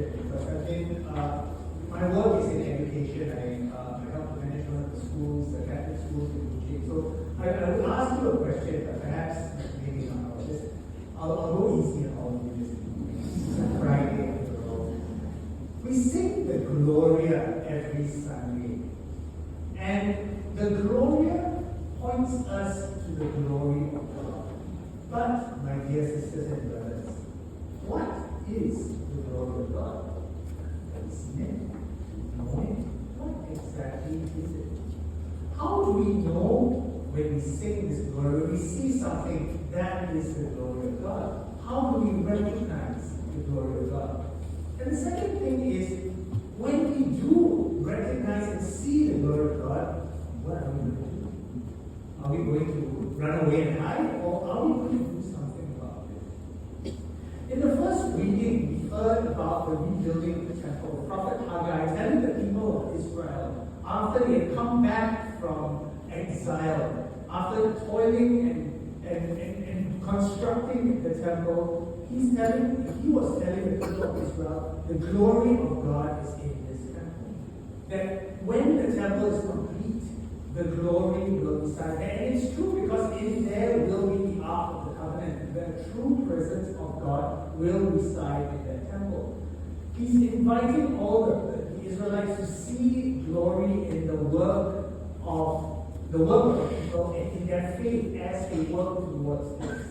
question because my work is in education. I help the management of the schools, the Catholic schools in teaching. So I would ask you a question, but perhaps maybe not. I'll go easy on all of you this Friday. We sing the Gloria every Sunday, and the Gloria points us to the glory of God. But, my dear sisters and brothers, what is the glory of God? Have you seen it? Know it? What exactly is it? How do we know when we sing this glory, when we see something that is the glory of God? How do we recognize the glory of God? And the second thing is, when we do recognize and see the glory of God, what are we going to do? Are we going to run away and hide, or are we going to do something about it? In the first reading, we heard about the rebuilding of the temple. The prophet Haggai telling the people of Israel, after they had come back from exile, after toiling and constructing the temple, he was telling the people of Israel, the glory of God is in this temple. That when the temple is complete, the glory will reside there. And it's true because in there will be the Ark of the Covenant. The true presence of God will reside in that temple. He's inviting all the Israelites to see glory in the work of the people and in their faith as they work towards this.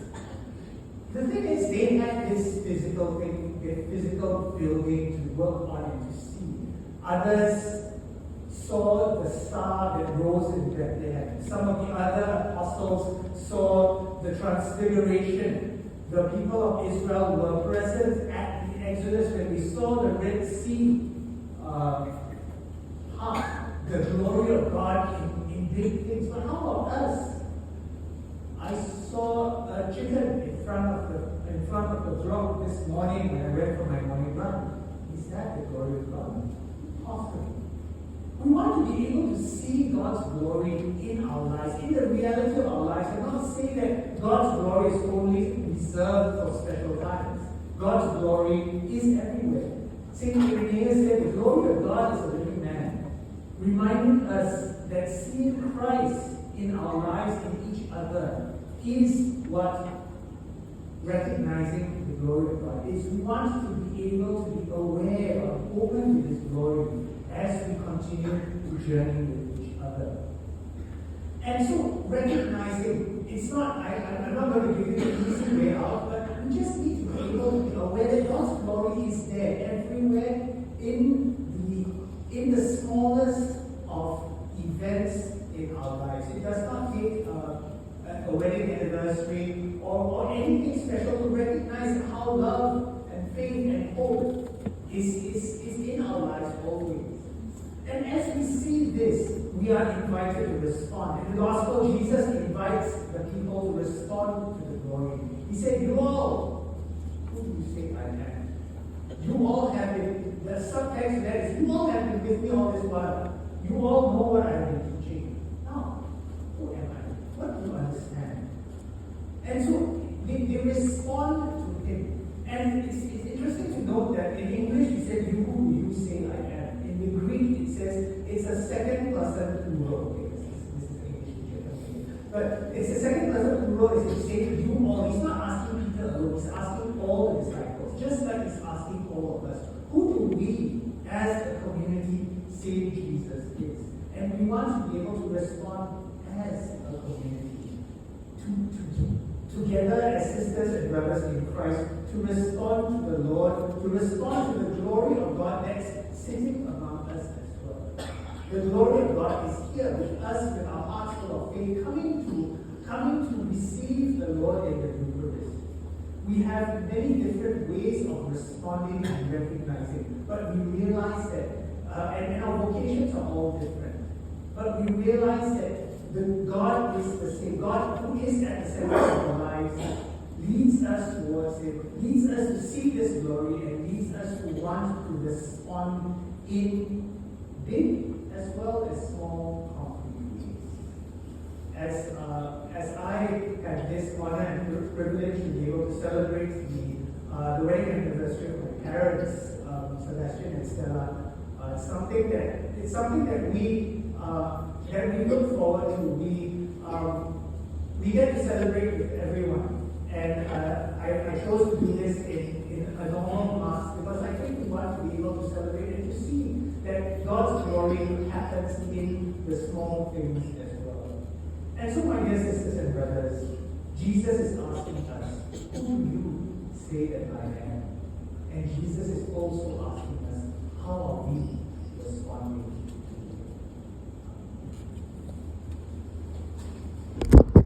The thing is, they had this physical thing, their physical building to work on and to see. Others saw the star that rose in Bethlehem. Some of the other apostles saw the transfiguration. The people of Israel were present at the Exodus when we saw the Red Sea part, the glory of God in big things. But how about us? I saw a chicken in front of the drop this morning when I went for my morning run. Is that the glory of God? Possibly. We want to be able to see God's glory in our lives, in the reality of our lives, and not say that God's glory is only reserved for special times. God's glory is everywhere. St. Irenaeus said the glory of God is a living man, reminding us that seeing Christ in our lives and each other is what recognizing the glory of God is. We want to be able to be aware of, open to His glory as we continue to journey with each other. And so recognizing, it's not, I'm not going to give you the easy way out, but we just need to be able to be aware that God's glory is there everywhere in the smallest of events in our lives. It does not take a wedding anniversary or anything special to recognize how love and faith and hope is in our lives always. And as we see this, we are invited to respond. In the Gospel, Jesus invites the people to respond to the glory. He said, you all, who do you say I am? You all have been, the subtext there is, you all have been with me all this while. You all know what I have been teaching. Now, who am I? What do you understand? And so they respond to Him. And it's interesting to note that in English, He said, you who do you say I am? In the Greek, it says it's a second person plural. Okay, this is English teacher. But it's a second person plural. It's saying you all. He's not asking Peter alone. He's asking all the disciples. Just like He's asking all of us. Who do we, as a community, say Jesus is? And we want to be able to respond as a community. Together as sisters and brothers in Christ, to respond to the Lord, to respond to the glory of God that's sitting among us as well. The glory of God is here with us, with our hearts full of faith, coming to receive the Lord in the Eucharist. We have many different ways of responding and recognizing, but we realize that, and our vocations are all different, but we realize that God is the same. God, who is at the center of our lives, leads us towards Him, leads us to see this glory, and leads us to want to respond in big as well as small concrete ways. As I had this honor and privilege to be able to celebrate the wedding anniversary of my parents Sebastian and Stella, it's something that we look forward to. We get to celebrate with everyone, and I chose to do this in a normal mass because I think we want to be able to celebrate and to see that God's glory happens in the small things as well. And so, my dear sisters and brothers, Jesus is asking us, who do you say that I am? And Jesus is also asking us, how are we responding?